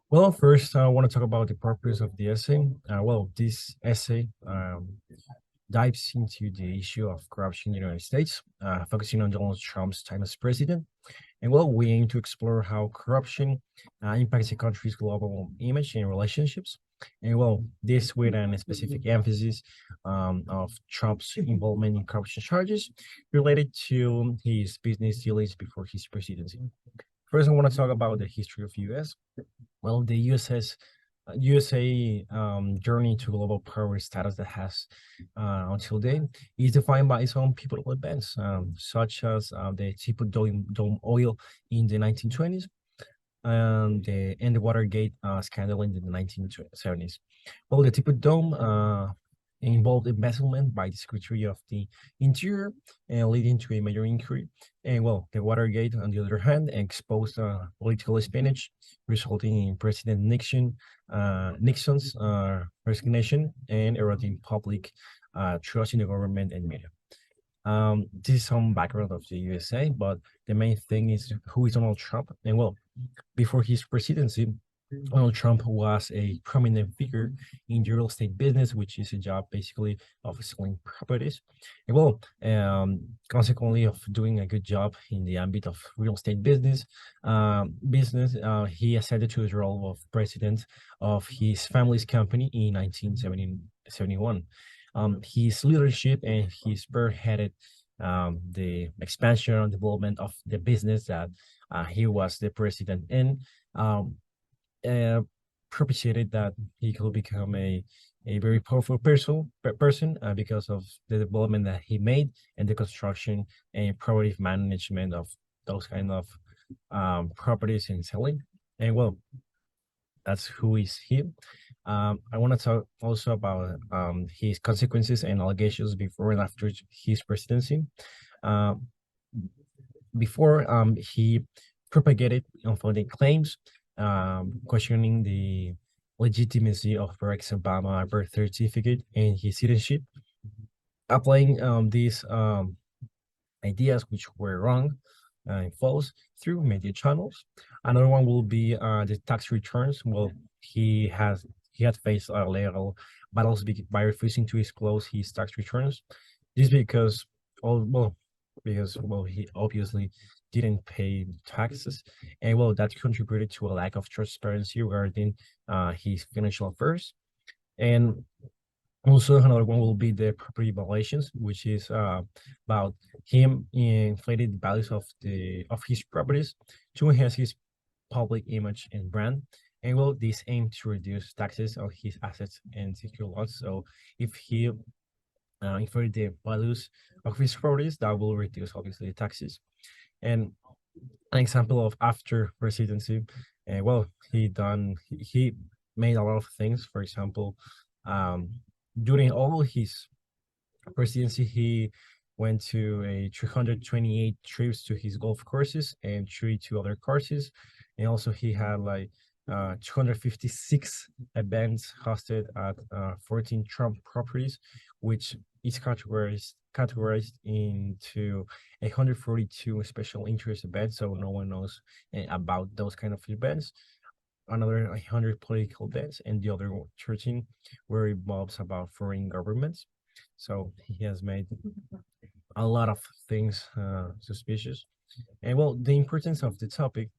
Well, first, I want to talk about the purpose of the essay. This essay dives into the issue of corruption in the United States, focusing on Donald Trump's time as president. And we aim to explore how corruption impacts the country's global image and relationships. And this with a specific emphasis of Trump's involvement in corruption charges related to his business dealings before his presidency. First, I want to talk about the history of U.S. Well, the USA journey to global power status that has until then is defined by its own pivotal events, such as the Tipo Dome oil in the 1920s and the Watergate scandal in the 1970s. Well, the Tipo Dome involved embezzlement by the Secretary of the Interior, leading to a major inquiry. And the Watergate, on the other hand, exposed political spionage, resulting in President Nixon's resignation and eroding public trust in the government and media. This is some background of the USA, but the main thing is who is Donald Trump. And before his presidency, Donald Trump was a prominent figure in the real estate business, which is a job basically of selling properties. And consequently of doing a good job in the ambit of real estate he ascended to his role of president of his family's company in 1971. His leadership and he spearheaded the expansion and development of the business that he was the president in. Uh, Propitiated that he could become a very powerful person because of the development that he made and the construction and property management of those kind of properties and selling. And that's who is he. I want to talk also about his consequences and allegations before and after his presidency. Uh, Before he propagated unfounded claims, questioning the legitimacy of Barack Obama birth certificate and his citizenship, applying these ideas which were wrong and false through media channels. Another one will be the tax returns. He had faced legal battles by refusing to disclose his tax returns. This because all because he obviously didn't pay taxes, and that contributed to a lack of transparency regarding his financial affairs. And also, another one will be the property valuations, which is about him inflated the values of his properties to enhance his public image and brand. And this aim to reduce taxes on his assets and secure loans. So if he inflated the values of his properties, that will reduce obviously the taxes. And an example of after presidency, he made a lot of things. For example, um, during all his presidency, he went to a 328 trips to his golf courses and 32 other courses. And also he had like 256 events hosted at 14 Trump properties, which is categorized into 142 special interest events. So no one knows about those kind of events. Another 100 political events, and the other 13 were involves about foreign governments. So he has made a lot of things suspicious. And the importance of the topic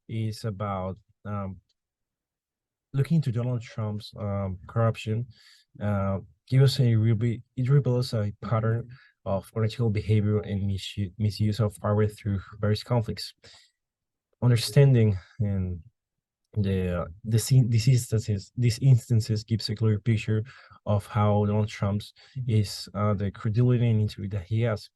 is about looking into Donald Trump's corruption. Give us it reveals a pattern of unethical behavior and misuse of power through various conflicts. Understanding and these instances gives a clear picture of how Donald Trump's is the credibility and integrity that he has.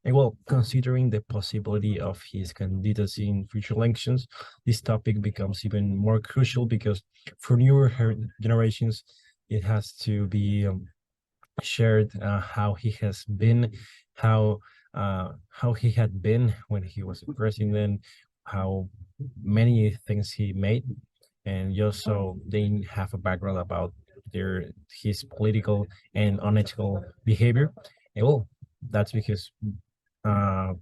And considering the possibility of his candidacy in future elections, this topic becomes even more crucial because for newer generations, it has to be shared how he has been, how he had been when he was a president, how many things he made, and just so they have a background about his political and unethical behavior. And that's because uh,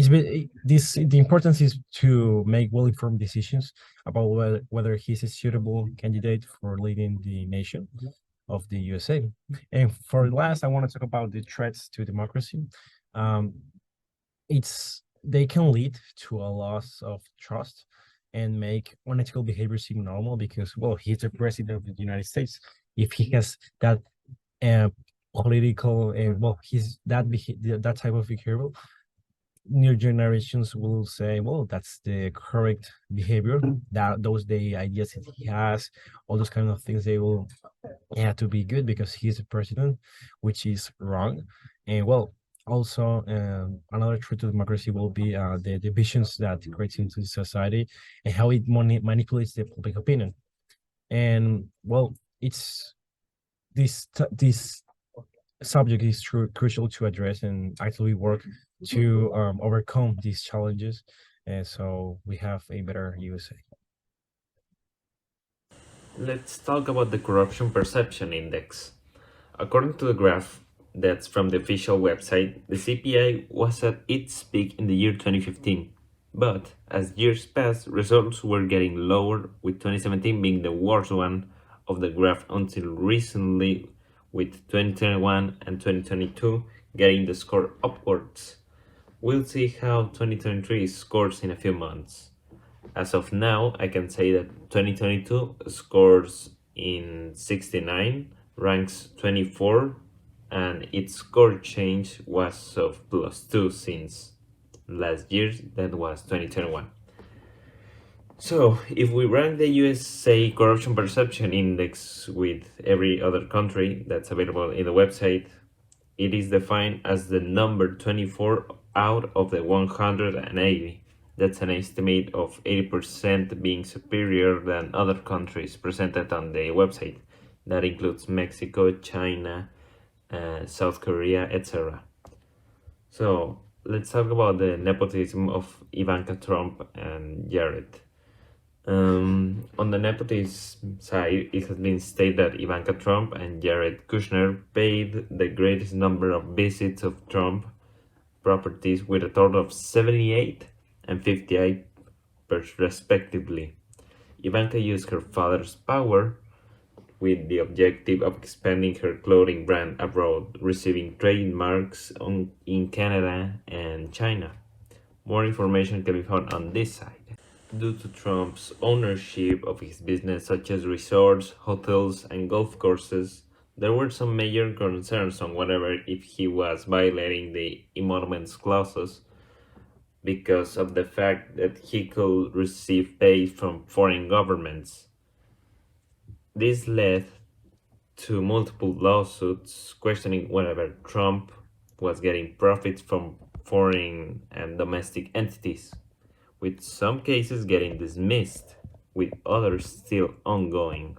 the importance is to make well-informed decisions about whether he's a suitable candidate for leading the nation of the USA. And for last, I want to talk about the threats to democracy. Um, they can lead to a loss of trust and make unethical behavior seem normal because, well, he's the president of the United States. If he has that uh, political and, well, he's that type of behavior, new generations will say, well, that's the correct behavior, that those the ideas that he has, all those kind of things, they will have to be good because he's a president, which is wrong. And, well, also another threat to democracy will be the divisions that it creates into society and how it manipulates the public opinion. And, well, it's this subject is crucial to address and actually work to overcome these challenges, and so we have a better USA. Let's talk about the Corruption Perception Index. According to the graph that's from the official website, the CPI was at its peak in the year 2015. But as years passed, results were getting lower, with 2017 being the worst one of the graph until recently, with 2021 and 2022 getting the score upwards. We'll see how 2023 scores in a few months. As of now, I can say that 2022 scores in 69, ranks 24, and its score change was of +2 since last year, that was 2021. So, if we rank the USA Corruption Perception Index with every other country that's available in the website, it is defined as the number 24 out of the 180. That's an estimate of 80% being superior than other countries presented on the website. That includes Mexico, China, South Korea, etc. So let's talk about the nepotism of Ivanka Trump and Jared. On the nepotism side, it has been stated that Ivanka Trump and Jared Kushner paid the greatest number of visits of Trump properties with a total of 78 and 58 respectively. Ivanka used her father's power with the objective of expanding her clothing brand abroad, receiving trademarks in Canada and China. More information can be found on this side. Due to Trump's ownership of his business, such as resorts, hotels, and golf courses, there were some major concerns on whether if he was violating the emoluments clauses because of the fact that he could receive pay from foreign governments. This led to multiple lawsuits questioning whether Trump was getting profits from foreign and domestic entities, with some cases getting dismissed, with others still ongoing.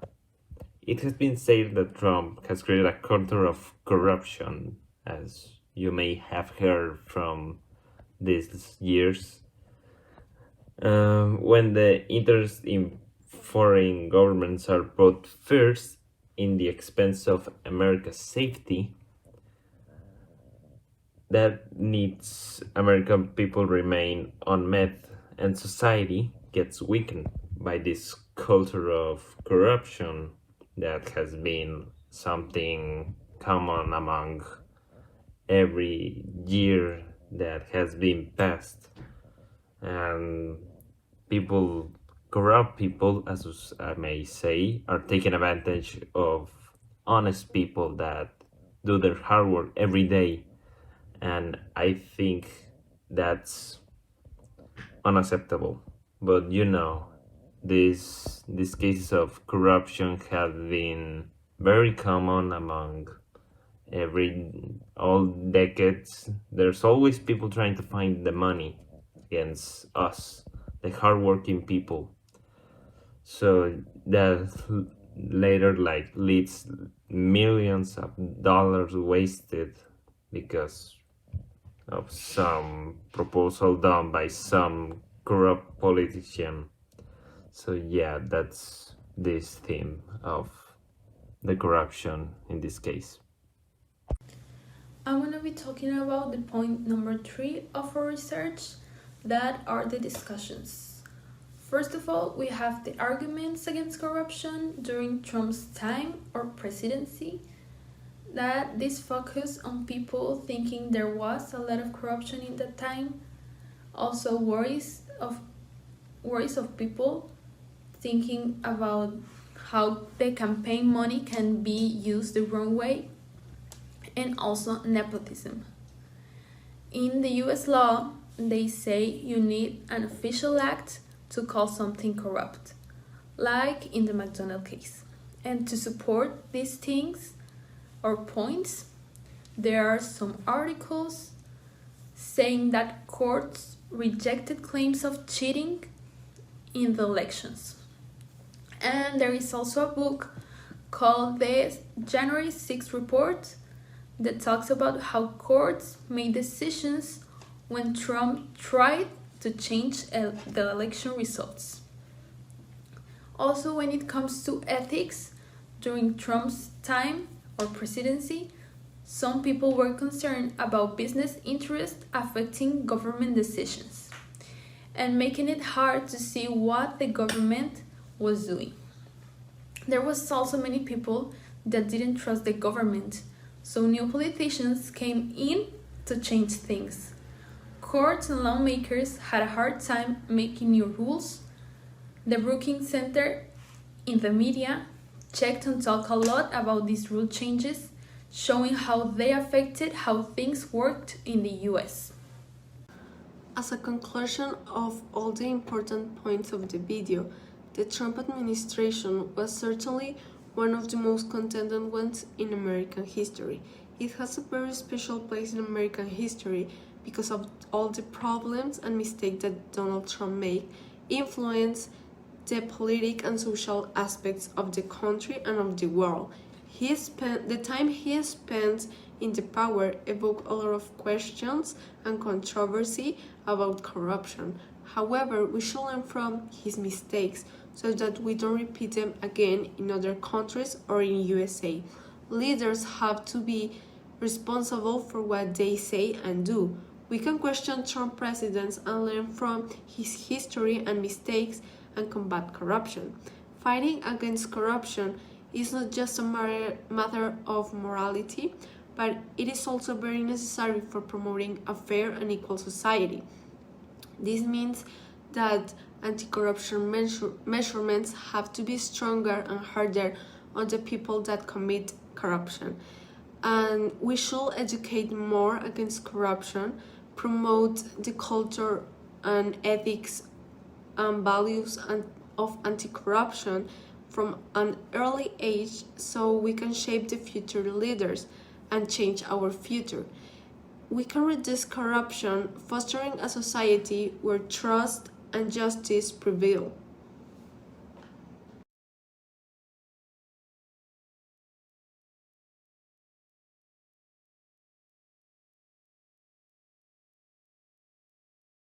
It has been said that Trump has created a culture of corruption, as you may have heard from these years. When the interests in foreign governments are put first in the expense of America's safety, that needs American people remain unmet, and society gets weakened by this culture of corruption that has been something common among every year that has been passed. And people, corrupt people, as I may say, are taking advantage of honest people that do their hard work every day. And I think that's unacceptable. But these cases of corruption have been very common among all decades. There's always people trying to find the money against us, the hardworking people. So that later leads millions of dollars wasted because of some proposal done by some corrupt politician. So yeah, that's this theme of the corruption in this case. I'm going to be talking about the point number 3 of our research, that are the discussions. First of all, we have the arguments against corruption during Trump's time or presidency, that this focus on people thinking there was a lot of corruption in that time, also worries of people thinking about how the campaign money can be used the wrong way, and also nepotism. In the US law, they say you need an official act to call something corrupt, like in the McDonald case. And to support these things or points, there are some articles saying that courts rejected claims of cheating in the elections. And there is also a book called the January 6th Report that talks about how courts made decisions when Trump tried to change the election results. Also, when it comes to ethics, during Trump's time or presidency, some people were concerned about business interests affecting government decisions and making it hard to see what the government was doing. There was also many people that didn't trust the government, so new politicians came in to change things. Courts and lawmakers had a hard time making new rules. The Brookings Center in the media checked and talked a lot about these rule changes, showing how they affected how things worked in the US. As a conclusion of all the important points of the video, the Trump administration was certainly one of the most contented ones in American history. It has a very special place in American history because of all the problems and mistakes that Donald Trump made influence the political and social aspects of the country and of the world. The time he spent in the power evoked a lot of questions and controversy about corruption. However, we should learn from his mistakes so that we don't repeat them again in other countries or in USA. Leaders have to be responsible for what they say and do. We can question Trump presidents and learn from his history and mistakes and combat corruption. Fighting against corruption is not just a matter of morality, but it is also very necessary for promoting a fair and equal society. This means that anti-corruption measurements have to be stronger and harder on the people that commit corruption. And we should educate more against corruption, promote the culture and ethics and values of anti-corruption from an early age so we can shape the future leaders and change our future. We can reduce corruption, fostering a society where trust and justice prevail.